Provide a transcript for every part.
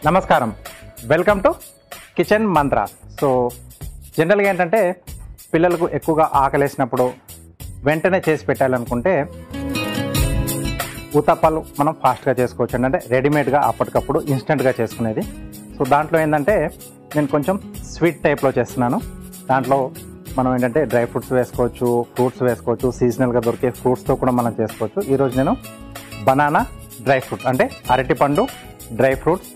నమస్కారం, welcome to kitchen Mantra. So జనరల్గా ఏంటంటే పిల్లలకు ఎక్కువగా ఆకలేసినప్పుడు వెంటనే చేసి పెట్టాలనుకుంటే ఊతప్పాలు మనం ఫాస్ట్గా చేసుకోవచ్చు. అంటే రెడీమేడ్గా అప్పటికప్పుడు ఇన్స్టెంట్గా చేసుకునేది. సో దాంట్లో ఏంటంటే నేను కొంచెం స్వీట్ టైప్లో చేస్తున్నాను. దాంట్లో మనం ఏంటంటే డ్రై ఫ్రూట్స్ వేసుకోవచ్చు, ఫ్రూట్స్ వేసుకోవచ్చు, సీజనల్గా దొరికే ఫ్రూట్స్తో కూడా మనం చేసుకోవచ్చు. ఈరోజు నేను బనానా డ్రై ఫ్రూట్ అంటే అరటిపండు డ్రై ఫ్రూట్స్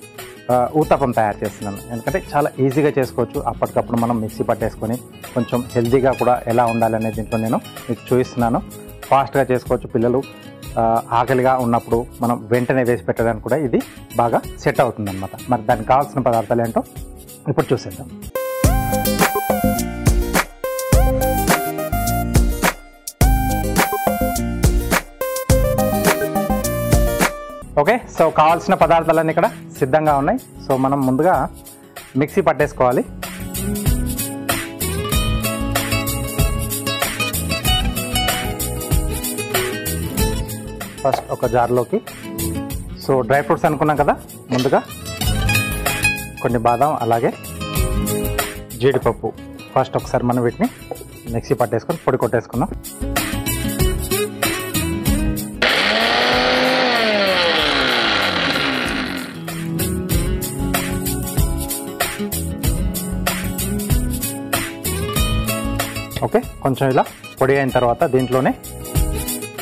ఊతప్పం తయారు చేస్తున్నాను. ఎందుకంటే చాలా ఈజీగా చేసుకోవచ్చు. అప్పటికప్పుడు మనం మిక్సీ పట్టేసుకొని కొంచెం హెల్తీగా కూడా ఎలా ఉండాలనే దీంట్లో నేను మీకు చూపిస్తున్నాను. ఫాస్ట్గా చేసుకోవచ్చు. పిల్లలు ఆకలిగా ఉన్నప్పుడు మనం వెంటనే వేసి పెట్టడానికి కూడా ఇది బాగా సెట్ అవుతుంది అన్నమాట. మరి దానికి కావాల్సిన పదార్థాలు ఏంటో ఇప్పుడు చూసేద్దాం. ఓకే, సో కావాల్సిన పదార్థాలన్నీ ఇక్కడ సిద్ధంగా ఉన్నాయి. సో మనం ముందుగా మిక్సీ పట్టేసుకోవాలి. ఫస్ట్ ఒక జార్లోకి సో డ్రై ఫ్రూట్స్ అనుకున్నాం కదా, ముందుగా కొన్ని బాదం అలాగే జీడిపప్పు ఫస్ట్ ఒకసారి మనం వీటిని మిక్సీ పట్టేసుకొని పొడి కొట్టేసుకుందాం. ఓకే, కొంచెం ఇలా పొడి అయిన తర్వాత దీంట్లోనే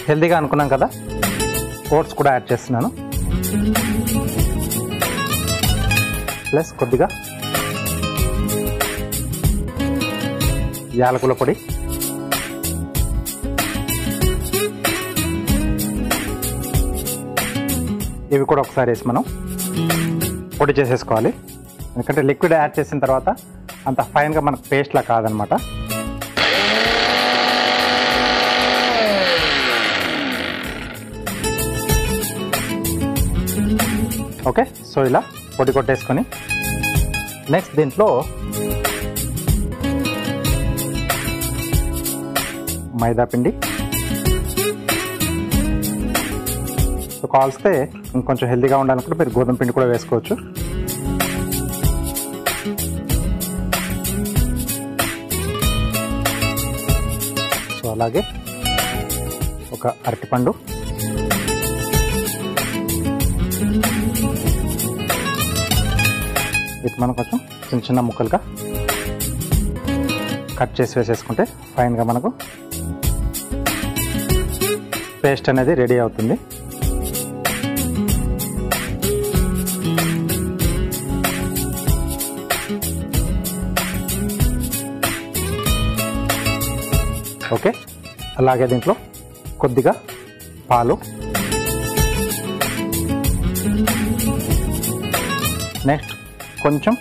హెల్తీగా అనుకున్నాం కదా ఓట్స్ కూడా యాడ్ చేస్తున్నాను. ప్లస్ కొద్దిగా యాలకుల పొడి, ఇవి కూడా ఒకసారి వేసి మనం పొడి చేసేసుకోవాలి. ఎందుకంటే లిక్విడ్ యాడ్ చేసిన తర్వాత అంత ఫైన్గా మనకు పేస్ట్లా కాదనమాట. ఓకే, సో ఇలా పొడి కొట్టేసుకొని నెక్స్ట్ దీంట్లో మైదా పిండి, సో కాల్స్తే ఇంకొంచెం హెల్తీగా ఉండాలనుకుంటే మీరు గోధుమ పిండి కూడా వేసుకోవచ్చు. సో అలాగే ఒక అరటిపండు, వీటి మనం కొంచెం చిన్న చిన్న ముక్కలుగా కట్ చేసి వేసేసుకుంటే ఫైన్గా మనకు పేస్ట్ అనేది రెడీ అవుతుంది. ఓకే, అలాగే దీంట్లో కొద్దిగా పాలు, నెక్స్ట్ కొంచెం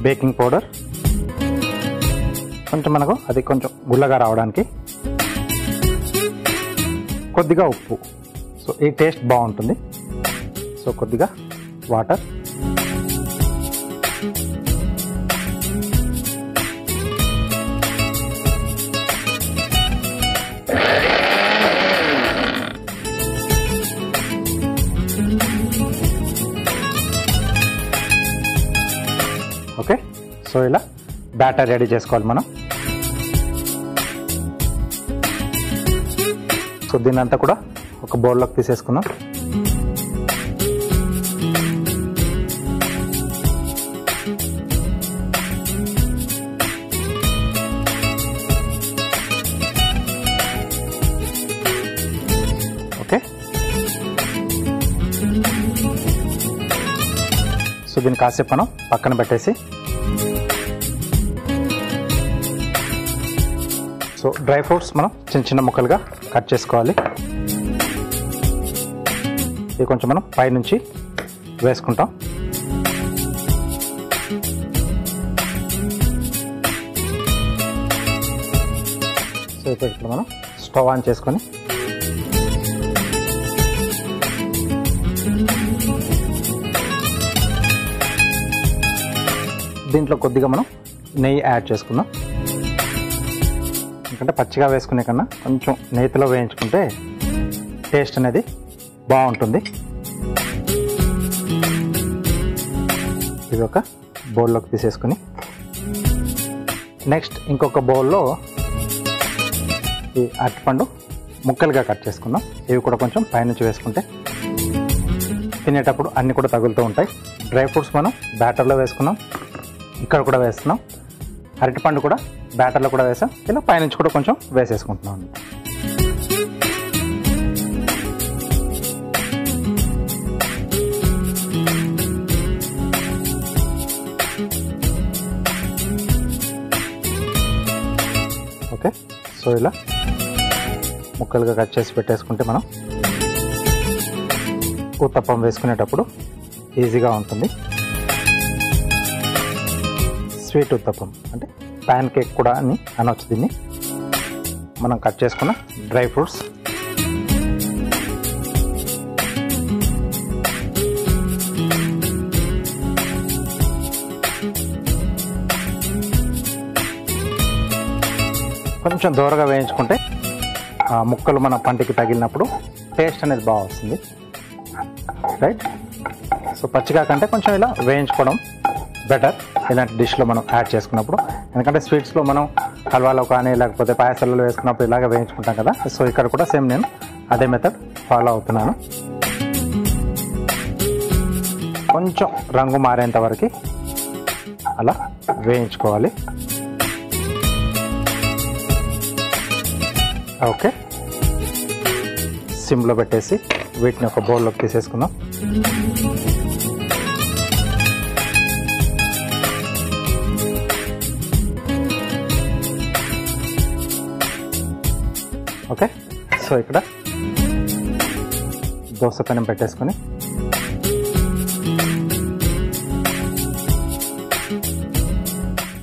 బేకింగ్ పౌడర్, కొంచెం మనకు అది కొంచెం గుల్లగా రావడానికి కొద్దిగా ఉప్పు. సో ఈ టేస్ట్ బాగుంటుంది. సో కొద్దిగా వాటర్, ఓకే. సో ఇలా బ్యాటర్ రెడీ చేసుకోవాలి మనం. సో దీన్ని అంతా కూడా ఒక బౌల్లోకి తీసేసుకుందాం. ఓకే, సో దీన్ని కాసేపు మనం పక్కన పెట్టేసి సో డ్రై ఫ్రూట్స్ మనం చిన్న చిన్న ముక్కలుగా కట్ చేసుకోవాలి. ఇది కొంచెం మనం పైనుంచి వేసుకుంటాం. సో ఇప్పుడు మనం స్టవ్ ఆన్ చేసుకొని దీంట్లో కొద్దిగా మనం నెయ్యి యాడ్ చేసుకుందాం. ఎందుకంటే పచ్చిగా వేసుకునే కన్నా కొంచెం నేతిలో వేయించుకుంటే టేస్ట్ అనేది బాగుంటుంది. ఇవి ఒక బౌల్లోకి తీసేసుకుని నెక్స్ట్ ఇంకొక బౌల్లో ఈ అరటిపండు ముక్కలుగా కట్ చేసుకుందాం. ఇవి కూడా కొంచెం పైనుంచి వేసుకుంటే తినేటప్పుడు అన్నీ కూడా తగులుతూ ఉంటాయి. డ్రై ఫ్రూట్స్ మనం బ్యాటర్లో వేసుకున్నాం, ఇక్కడ కూడా వేస్తున్నాం. అరటిపండు కూడా బ్యాటర్లో కూడా వేసాం. ఇలా పైనుంచి కూడా కొంచెం వేసేసుకుంటున్నాం. ఓకే, సో ఇలా ముక్కలుగా కట్ చేసి పెట్టేసుకుంటే మనం ఉత్తప్పం వేసుకునేటప్పుడు ఈజీగా ఉంటుంది. స్వీట్ ఉత్తప్పం అంటే ప్యాన్ కేక్ కూడా అని అనొచ్చు దీన్ని. మనం కట్ చేసుకున్న డ్రై ఫ్రూట్స్, కొంచెం దూరగా వేయించుకుంటే ఆ ముక్కలు మన పంటికి తగిలినప్పుడు టేస్ట్ అనేది బాగా వస్తుంది. రైట్, సో పచ్చిగా కంటే కొంచెం ఇలా వేయించుకోవడం బెటర్ ఇలాంటి డిష్లో మనం యాడ్ చేసుకున్నప్పుడు. ఎందుకంటే స్వీట్స్లో మనం హల్వాలో కానీ లేకపోతే పాయసాలలో వేసుకున్నప్పుడు ఇలాగ వేయించుకుంటాం కదా. సో ఇక్కడ కూడా సేమ్ నేను అదే మెథడ్ ఫాలో అవుతున్నాను. కొంచెం రంగు మారేంత వరకు అలా వేయించుకోవాలి. ఓకే, సిమ్లో పెట్టేసి వీటిని ఒక బౌల్లోకి తీసేసుకుందాం. ఓకే, సో ఇక్కడ దోస పెనం పెట్టేసుకొని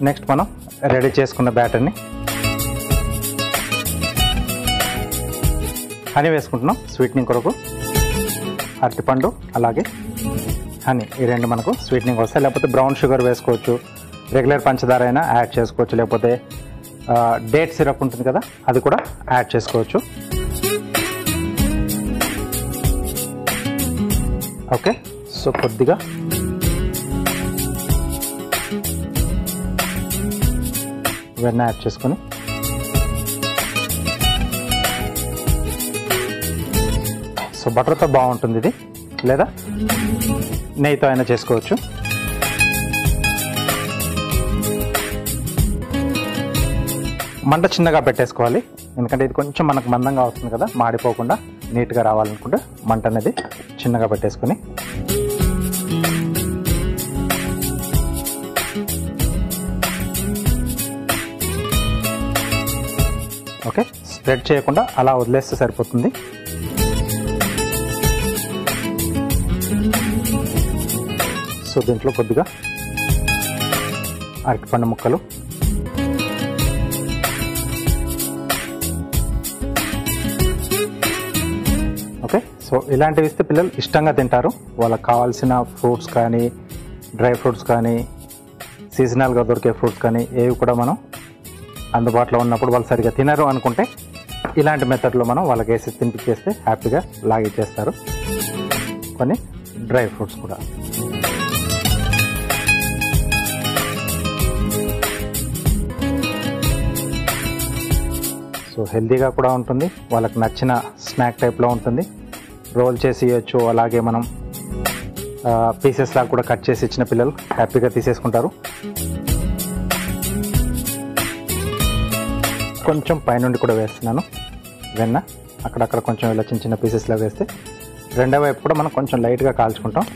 నెక్స్ట్ మనం రెడీ చేసుకున్న బ్యాటర్ని హనీ వేసుకుంటున్నాం. స్వీట్నింగ్ కొరకు అరటిపండు అలాగే హనీ, ఈ రెండు మనకు స్వీట్నింగ్ వస్తాయి. లేకపోతే బ్రౌన్ షుగర్ వేసుకోవచ్చు, రెగ్యులర్ పంచదార అయినా యాడ్ చేసుకోవచ్చు, లేకపోతే డేట్ సిరప్ ఉంటుంది కదా అది కూడా యాడ్ చేసుకోవచ్చు. ఓకే, సో కొద్దిగా వెన్న యాడ్ చేసుకొని సో బటర్తో బాగుంటుంది ఇది, లేదా నెయ్యితో అయినా చేసుకోవచ్చు. మంట చిన్నగా పెట్టేసుకోవాలి, ఎందుకంటే ఇది కొంచెం మనకు మందంగా వస్తుంది కదా, మాడిపోకుండా నీట్గా రావాలనుకుంటే మంట అనేది చిన్నగా పెట్టేసుకొని ఓకే, స్ప్రెడ్ చేయకుండా అలా వదిలేస్తే సరిపోతుంది. సో దీంట్లో కొద్దిగా అరటిపండు ముక్కలు, ఓకే. సో ఇలాంటివి ఇస్తే పిల్లలు ఇష్టంగా తింటారు. వాళ్ళకి కావాల్సిన ఫ్రూట్స్ కానీ డ్రై ఫ్రూట్స్ కానీ సీజనల్గా దొరికే ఫ్రూట్స్ కానీ ఏవి కూడా మనం అందుబాటులో ఉన్నప్పుడు వాళ్ళు సరిగా తినరు అనుకుంటే ఇలాంటి మెథడ్లో మనం వాళ్ళకి వేసి తినిపించేస్తే హ్యాపీగా లాగిచ్చేస్తారు. కొన్ని డ్రై ఫ్రూట్స్ కూడా సో హెల్తీగా కూడా ఉంటుంది, వాళ్ళకి నచ్చిన స్నాక్ టైప్లో ఉంటుంది. రోల్ చేసి ఇవ్వచ్చు, అలాగే మనం పీసెస్ లాగా కూడా కట్ చేసి ఇచ్చిన పిల్లలు హ్యాపీగా తీసేసుకుంటారు. కొంచెం పైనుండి కూడా వేస్తున్నాను వెన్న, అక్కడక్కడ కొంచెం ఇలా చిన్న చిన్న పీసెస్లా వేస్తే రెండో వైపు కూడా మనం కొంచెం లైట్గా కాల్చుకుంటాం.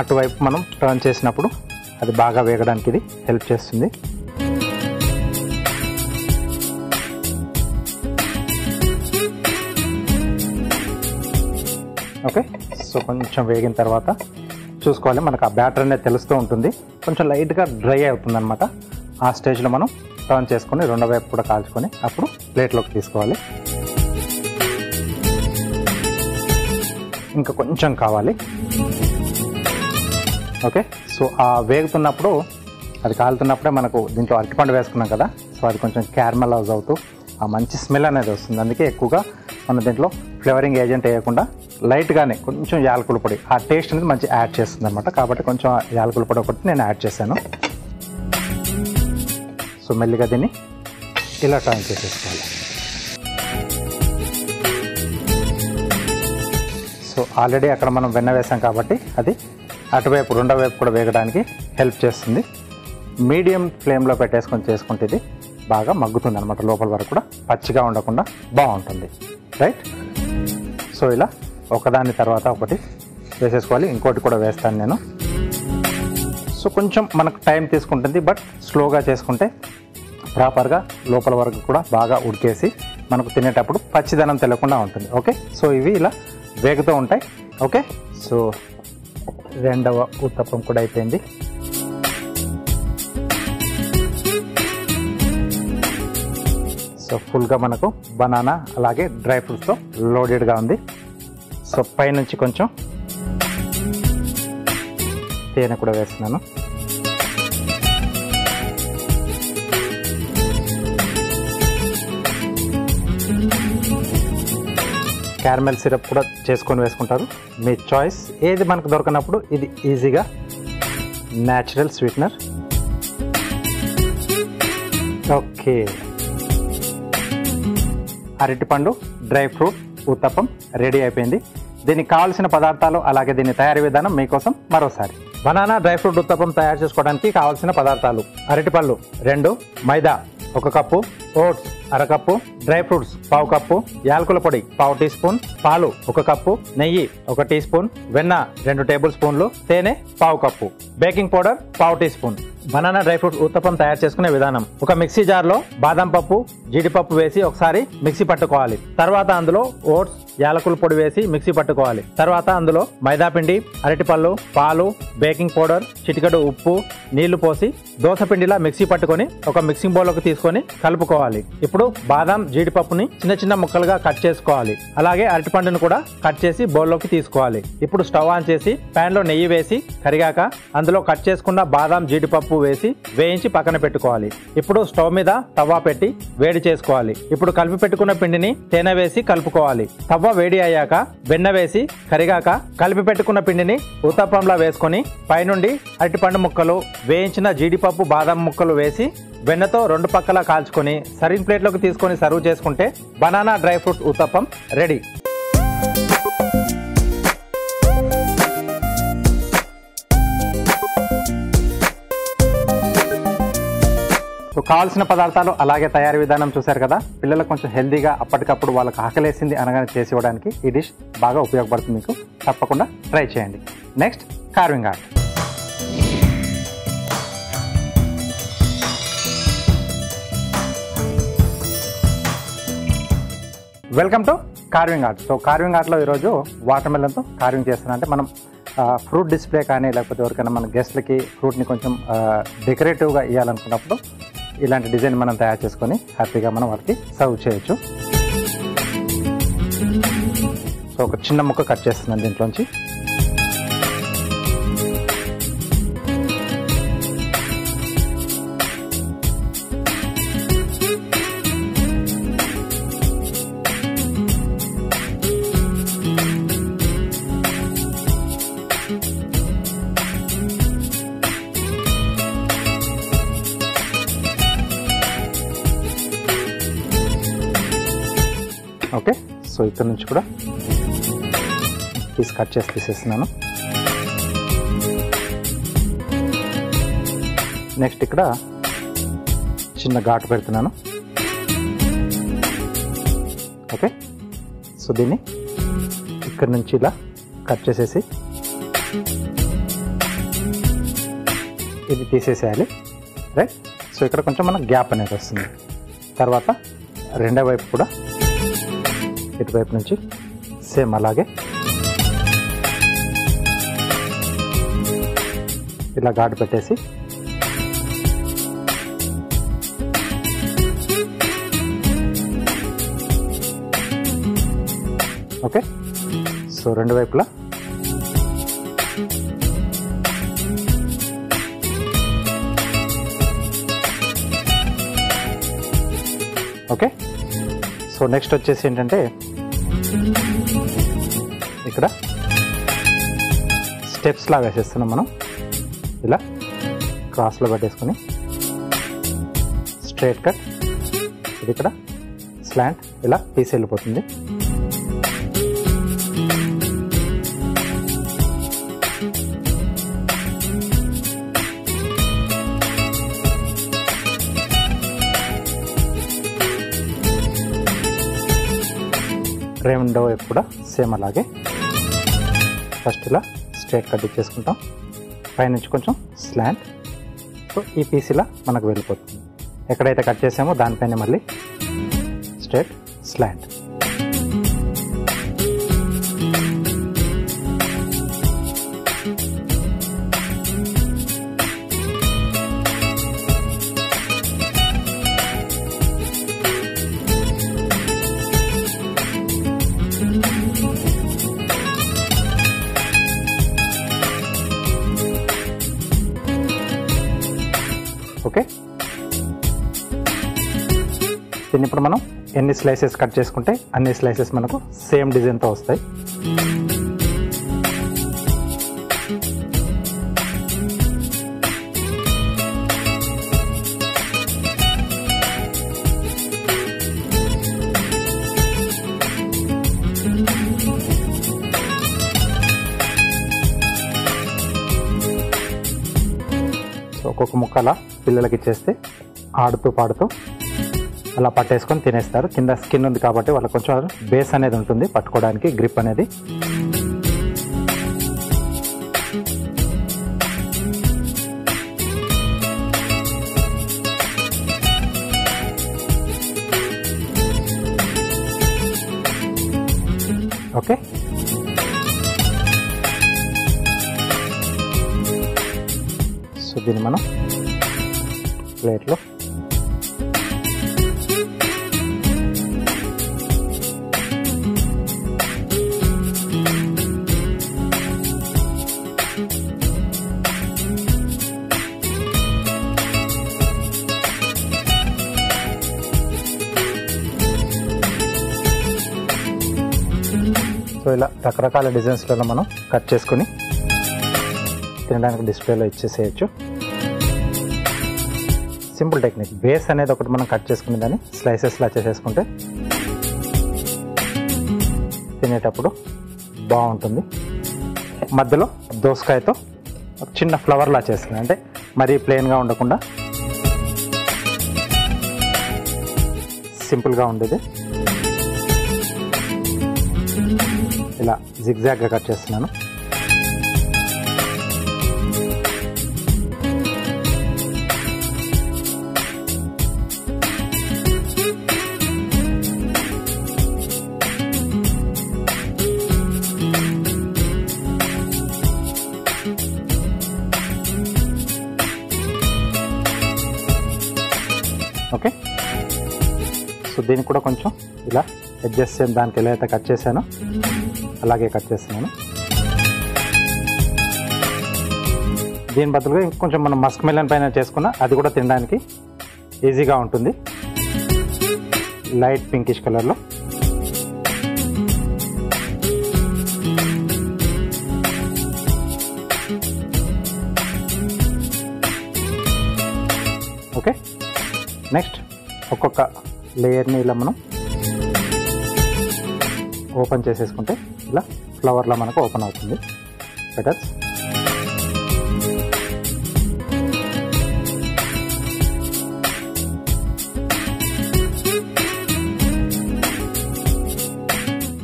అటువైపు మనం టర్న్ చేసినప్పుడు అది బాగా వేగడానికి ఇది హెల్ప్ చేస్తుంది. ఓకే, సో కొంచెం వేగిన తర్వాత చూసుకోవాలి, మనకు ఆ బ్యాటర్ అనేది తెలుస్తూ ఉంటుంది, కొంచెం లైట్గా డ్రై అవుతుంది అనమాట. ఆ స్టేజ్లో మనం టర్న్ చేసుకొని రెండో వైపు కూడా కాల్చుకొని అప్పుడు ప్లేట్లోకి తీసుకోవాలి. ఇంకా కొంచెం కావాలి. ఓకే, సో ఆ వేగుతున్నప్పుడు అది కాలుతున్నప్పుడే మనకు దీంట్లో అరటిపండు వేసుకున్నాం కదా, సో అది కొంచెం క్యారమలైజ్ అవుతూ ఆ మంచి స్మెల్ అనేది వస్తుంది. అందుకే ఎక్కువగా మనం దీంట్లో ఫ్లేవరింగ్ ఏజెంట్ వేయకుండా లైట్గానే కొంచెం యాలకుల పొడి, ఆ టేస్ట్ అనేది మంచి యాడ్ చేస్తుంది అనమాట. కాబట్టి కొంచెం యాలకుల పొడి ఒకటి నేను యాడ్ చేశాను. సో మెల్లిగా దీన్ని ఇలా టర్న్ చేసేసుకోవాలి. సో ఆల్రెడీ అక్కడ మనం వెన్న వేసాం కాబట్టి అది అటువైపు రెండో వైపు కూడా వేగడానికి హెల్ప్ చేస్తుంది. మీడియం ఫ్లేమ్లో పెట్టేసుకొని చేసుకుంటే ఇది బాగా మగ్గుతుంది అనమాట. లోపల వరకు కూడా పచ్చిగా ఉండకుండా బాగుంటుంది. రైట్. సో ఇలా ఒకదాని తర్వాత ఒకటి వేసేసుకోవాలి. ఇంకోటి కూడా వేస్తాను నేను. సో కొంచెం మనకు టైం తీసుకుంటుంది, బట్ స్లోగా చేసుకుంటే ప్రాపర్గా లోపల వరకు కూడా బాగా ఉడికేసి మనకు తినేటప్పుడు పచ్చిదనం తెలియకుండా ఉంటుంది. ఓకే. సో ఇవి ఇలా వేగుతూ ఉంటాయి. ఓకే. సో రెండవ ఉత్తప్పం కూడా అయిపోయింది. సో ఫుల్గా మనకు బనానా అలాగే డ్రై ఫ్రూట్స్తో లోడెడ్గా ఉంది. సో పైనుంచి కొంచెం తేనె కూడా వేస్తున్నాను. క్యారమెల్ సిరప్ కూడా చేసుకొని వేసుకుంటారు, మీ చాయిస్. ఏది మనకు దొరకనప్పుడు ఇది ఈజీగా న్యాచురల్ స్వీట్నర్. ఓకే. అరటిపండు డ్రై ఫ్రూట్ ఉత్తప్పం రెడీ అయిపోయింది. దీనికి కావాల్సిన పదార్థాలు అలాగే దీని తయారీ విధానం మీకోసం మరోసారి. బనానా డ్రై ఫ్రూట్ ఉత్తప్పం తయారు చేసుకోవడానికి కావాల్సిన పదార్థాలు: అరటిపళ్ళు 2, maida 1 cup, oats 1/2 cup, dry fruits 1/2 cup, యాలకుల పొడి 1/2 టీ స్పూన్, పాలు 1 కప్పు, నెయ్యి 1 టీ స్పూన్, వెన్న 2 టేబుల్ స్పూన్లు, తేనె 1/2 cup, baking powder 1/2 teaspoon. Banana dry fruit uttapam తయారు చేసుకునే విధానం: ఒక మిక్సీ జార్లో బాదం పప్పు, జీడిపప్పు వేసి ఒకసారి మిక్సీ పట్టుకోవాలి. తర్వాత అందులో ఓట్స్, యాలకుల పొడి వేసి మిక్సీ పట్టుకోవాలి. తర్వాత అందులో మైదా పిండి, అరటిపళ్ళు, పాలు, బేకింగ్ పౌడర్, చిటికెడు ఉప్పు, నీళ్లు పోసి దోస పిండిలా మిక్సీ పట్టుకొని ఒక మిక్సింగ్ బౌల్లోకి తీసుకొని కలుపుకోవాలి. ఇప్పుడు బాదం, జీడిపప్పుని చిన్న చిన్న ముక్కలుగా కట్ చేసుకోవాలి. అలాగే అరటిపండును కూడా కట్ చేసి బౌల్లోకి తీసుకోవాలి. ఇప్పుడు స్టవ్ ఆన్ చేసి ప్యాన్ లో నెయ్యి వేసి కరిగాక అందులో కట్ చేసుకున్న బాదం, జీడిపప్పు వేసి వేయించి పక్కన పెట్టుకోవాలి. ఇప్పుడు స్టవ్ మీద తవ్వ పెట్టి వేడి చేసుకోవాలి. ఇప్పుడు కలిపి పెట్టుకున్న పిండిని తేనె వేసి కలుపుకోవాలి. తవ్వ వేడి అయ్యాక వెన్న వేసి కరిగాక కలిపి పెట్టుకున్న పిండిని ఉత్తప్పంలా వేసుకొని పైనుండి అరటిపండు ముక్కలు, వేయించిన జీడిపప్పు, బాదం ముక్కలు వేసి వెన్నతో 2 పక్కలా కాల్చుకొని సర్వింగ్ ప్లేట్లోకి తీసుకొని సర్వ్ చేసుకుంటే banana dry fruit uttapam ready. So కావాల్సిన పదార్థాలు అలాగే తయారీ విధానం చూశారు కదా. పిల్లలకు కొంచెం హెల్దీగా అప్పటికప్పుడు వాళ్ళకి ఆకలేసింది అనగానే చేసి ఇవ్వడానికి ఈ డిష్ బాగా ఉపయోగపడుతుంది. మీకు తప్పకుండా ట్రై చేయండి. Next carving art. Welcome to carving art. So carving ఆర్ట్లో ఈరోజు వాటర్ మెలన్తో కార్వింగ్ చేస్తున్నాను. అంటే మనం ఫ్రూట్ డిస్ప్లే కానీ లేకపోతే ఎవరికైనా మన గెస్ట్లకి ఫ్రూట్ని కొంచెం డెకరేటివ్గా ఇవ్వాలనుకున్నప్పుడు ఇలాంటి డిజైన్ మనం తయారు చేసుకొని హ్యాపీగా మనం వాళ్ళకి సర్వ్ చేయొచ్చు. సో ఒక చిన్న ముక్క కట్ చేస్తున్నాను దీంట్లోంచి. ఓకే. సో ఇక్కడ నుంచి కూడా పీస్ కట్ చేసి తీసేస్తున్నాను. నెక్స్ట్ ఇక్కడ చిన్న ఘాటు పెడుతున్నాను. ఓకే. సో దీన్ని ఇక్కడ నుంచి ఇలా కట్ చేసేసి ఇది తీసేసేయాలి. రైట్. సో ఇక్కడ కొంచెం మన గ్యాప్ అనేది వస్తుంది. తర్వాత రెండో వైపు కూడా ఇటువైపు నుంచి సేమ్ అలాగే ఇలా ఘాటు పెట్టేసి ఓకే. సో రెండు వైపులా ఓకే. సో నెక్స్ట్ వచ్చేసి ఏంటంటే ఇక్కడ స్టెప్స్ లాగా వేసేస్తున్నాం మనం. ఇలా క్రాస్లో పెట్టేసుకొని స్ట్రైట్ కట్, ఇది ఇక్కడ స్లాంట్, ఇలా పీస్ వెళ్ళిపోతుంది. రెండో వైపు కూడా సేమ్ అలాగే ఫస్ట్ ఇలా స్ట్రైట్ కట్ ఇచ్చేసుకుంటాం, పైనుంచి కొంచెం స్లాంట్. సో ఈ పీస్ ఇలా మనకు వెళ్ళిపోతుంది. ఎక్కడైతే కట్ చేసామో దానిపైన మళ్ళీ స్ట్రైట్ స్లాంట్. ఓకే, దీన్ని ఇప్పుడు మనం ఎన్ని స్లైసెస్ కట్ చేసుకుంటే అన్ని స్లైసెస్ మనకు సేమ్ డిజైన్తో వస్తాయి. ఒక్కొక్క ముక్కలా పిల్లలకి ఇచ్చేస్తే ఆడుతూ పాడుతూ అలా పట్టేసుకొని తినేస్తారు. కింద స్కిన్ ఉంది కాబట్టి వాళ్ళకి కొంచెం బేస్ అనేది ఉంటుంది పట్టుకోవడానికి, గ్రిప్ అనేది. ఓకే, సో దీన్ని మనం ప్లేట్లో సో ఇలా రకరకాల డిజైన్స్లలో మనం కట్ చేసుకొని తినడానికి డిస్ప్లేలో ఇచ్చేసేయచ్చు. Simple technique. బేస్ అనేది ఒకటి మనం కట్ చేసుకునే దాన్ని స్లైసెస్లా చేసేసుకుంటే తినేటప్పుడు బాగుంటుంది. మధ్యలో దోసకాయతో ఒక చిన్న ఫ్లవర్లా చేసుకుని, అంటే మరీ ప్లెయిన్గా ఉండకుండా సింపుల్గా ఉండేది ఇలా జిగ్జాగ్గా కట్ చేస్తున్నాను. ఓకే, సో దీనికి కూడా కొంచెం ఇలా అడ్జస్ట్ చేసి దానికి ఎలా అయితే కట్ చేశానో అలాగే కట్ చేస్తున్నాను. దీని బదులుగా ఇంకొంచెం మనం మస్క్ మెలన్ పైన చేసుకున్న అది కూడా తినడానికి ఈజీగా ఉంటుంది. లైట్ పింకిష్ కలర్లో. ఓకే, నెక్స్ట్ ఒక్కొక్క లేయర్ని ఇలా మనం ఓపెన్ చేసేసుకుంటే ఇలా ఫ్లవర్లా మనకు ఓపెన్ అవుతుంది పెటల్స్.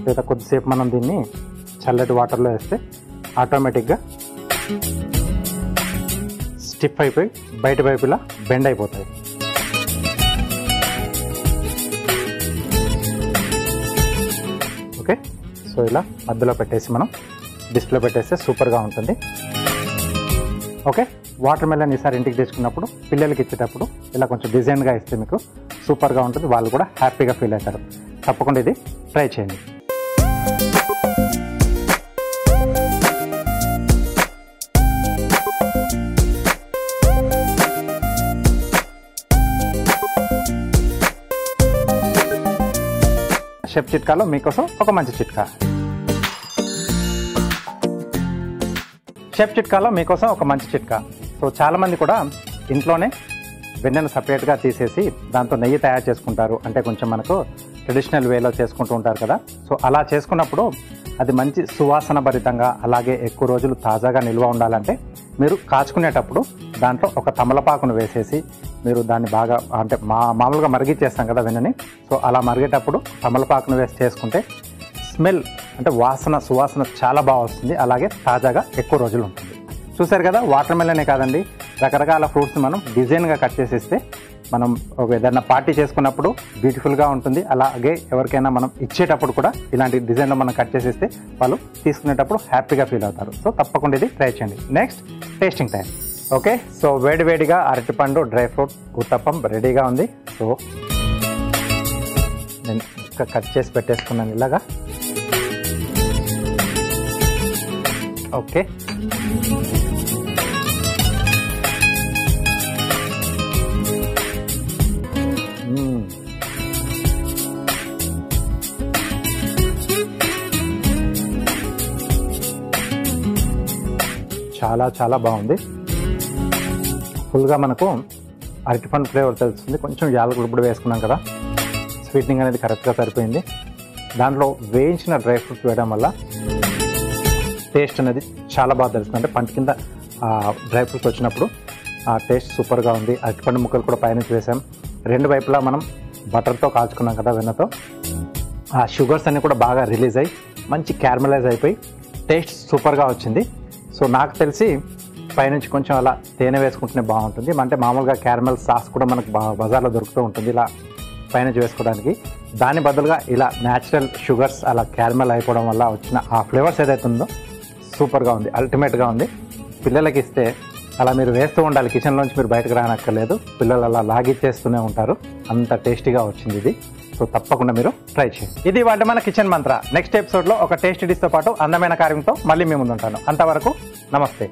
లేదా కొద్దిసేపు మనం దీన్ని చల్లటి వాటర్లో వేస్తే ఆటోమేటిక్గా స్టిఫ్ అయిపోయి బయట వైపు ఇలా బెండ్ అయిపోతాయి. ఓకే, సో ఇలా మధ్యలో పెట్టేసి మనం డిస్ప్లే పెట్టేస్తే సూపర్గా ఉంటుంది. ఓకే, వాటర్ మెలన్ ఈసారి ఇంటికి తెచ్చుకున్నప్పుడు పిల్లలకి ఇచ్చేటప్పుడు ఇలా కొంచెం డిజైన్గా ఇస్తే మీకు సూపర్గా ఉంటుంది. వాళ్ళు కూడా హ్యాపీగా ఫీల్ అవుతారు. తప్పకుండా ఇది ట్రై చేయండి. షెఫ్ చిట్కాలో మీకోసం ఒక మంచి చిట్కా. షెఫ్ చిట్కాలో మీకోసం ఒక మంచి చిట్కా. సో చాలామంది కూడా ఇంట్లోనే వెన్నెను సపరేట్గా తీసేసి దాంతో నెయ్యి తయారు చేసుకుంటారు. అంటే కొంచెం మనకు ట్రెడిషనల్ వేలో చేసుకుంటూ ఉంటారు కదా. సో అలా చేసుకున్నప్పుడు అది మంచి సువాసన భరితంగా అలాగే ఎక్కువ రోజులు తాజాగా నిల్వ ఉండాలంటే మీరు కాచుకునేటప్పుడు దాంట్లో ఒక తమలపాకును వేసేసి మీరు దాన్ని బాగా అంటే మామూలుగా మరిగిచ్చేస్తాం కదా వెన్నని. సో అలా మరిగేటప్పుడు తమలపాకును వేసి చేసుకుంటే స్మెల్ అంటే సువాసన చాలా బాగా వస్తుంది. అలాగే తాజాగా ఎక్కువ రోజులు ఉంటుంది. చూసారు కదా, వాటర్ మెలనే కాదండి, రకరకాల ఫ్రూట్స్ మనం డిజైన్గా కట్ చేసేస్తే మనం ఒక ఏదైనా పార్టీ చేసుకున్నప్పుడు బ్యూటిఫుల్గా ఉంటుంది. అలాగే ఎవరికైనా మనం ఇచ్చేటప్పుడు కూడా ఇలాంటి డిజైన్లో మనం కట్ చేసేస్తే వాళ్ళు తీసుకునేటప్పుడు హ్యాపీగా ఫీల్ అవుతారు. సో తప్పకుండా ఇది ట్రై చేయండి. Next tasting time. Okay, so వేడివేడిగా అరటిపండు డ్రై ఫ్రూట్ ఉత్తప్పం రెడీగా ఉంది. సో నేను ఇంకా కట్ చేసి పెట్టేసుకున్నాను ఇలాగా. ఓకే, చాలా చాలా బాగుంది. ఫుల్గా మనకు అరటిపండు ఫ్లేవర్ తెలుస్తుంది. కొంచెం యాలకులు కూడా వేసుకున్నాం కదా, స్వీట్నింగ్ అనేది కరెక్ట్గా సరిపోయింది. దాంట్లో వేయించిన డ్రై ఫ్రూట్స్ వేయడం వల్ల టేస్ట్ అనేది చాలా బాగా తెలుస్తుంది. అంటే పంట కింద డ్రై ఫ్రూట్స్ వచ్చినప్పుడు ఆ టేస్ట్ సూపర్గా ఉంది. అరటిపండు ముక్కలు కూడా పైనుంచి వేసాం. రెండు వైపులా మనం బటర్తో కాల్చుకున్నాం కదా వెన్నతో. ఆ షుగర్స్ అన్నీ కూడా బాగా రిలీజ్ అయ్యి మంచి క్యారమలైజ్ అయిపోయి టేస్ట్ సూపర్గా వచ్చింది. సో నాకు తెలిసి పైనుంచి కొంచెం అలా తేనె వేసుకుంటేనే బాగుంటుంది. అంటే మామూలుగా క్యారమల్ సాస్ కూడా మనకు బజార్లో దొరుకుతూ ఉంటుంది ఇలా పైనుంచి వేసుకోవడానికి. దాని బదులుగా ఇలా న్యాచురల్ షుగర్స్ అలా క్యారమల్ అయిపోవడం వల్ల వచ్చిన ఆ ఫ్లేవర్స్ ఏదైతే ఉందో సూపర్గా ఉంది, అల్టిమేట్గా ఉంది. పిల్లలకి ఇస్తే అలా మీరు వేస్తూ ఉండాలి, కిచెన్లోంచి మీరు బయటకు రానక్కర్లేదు. పిల్లలు అలా లాగిచ్చేస్తూనే ఉంటారు, అంత టేస్టీగా వచ్చింది ఇది. సో తప్పకుండా మీరు ట్రై చేయండి. ఇది వాటి మన కిచెన్ మంత్ర. నెక్స్ట్ ఎపిసోడ్లో ఒక టేస్టీ డిష్తో పాటు అందమైన కార్యంతో మళ్ళీ మీ ముందు ఉంటాను. అంతవరకు నమస్తే.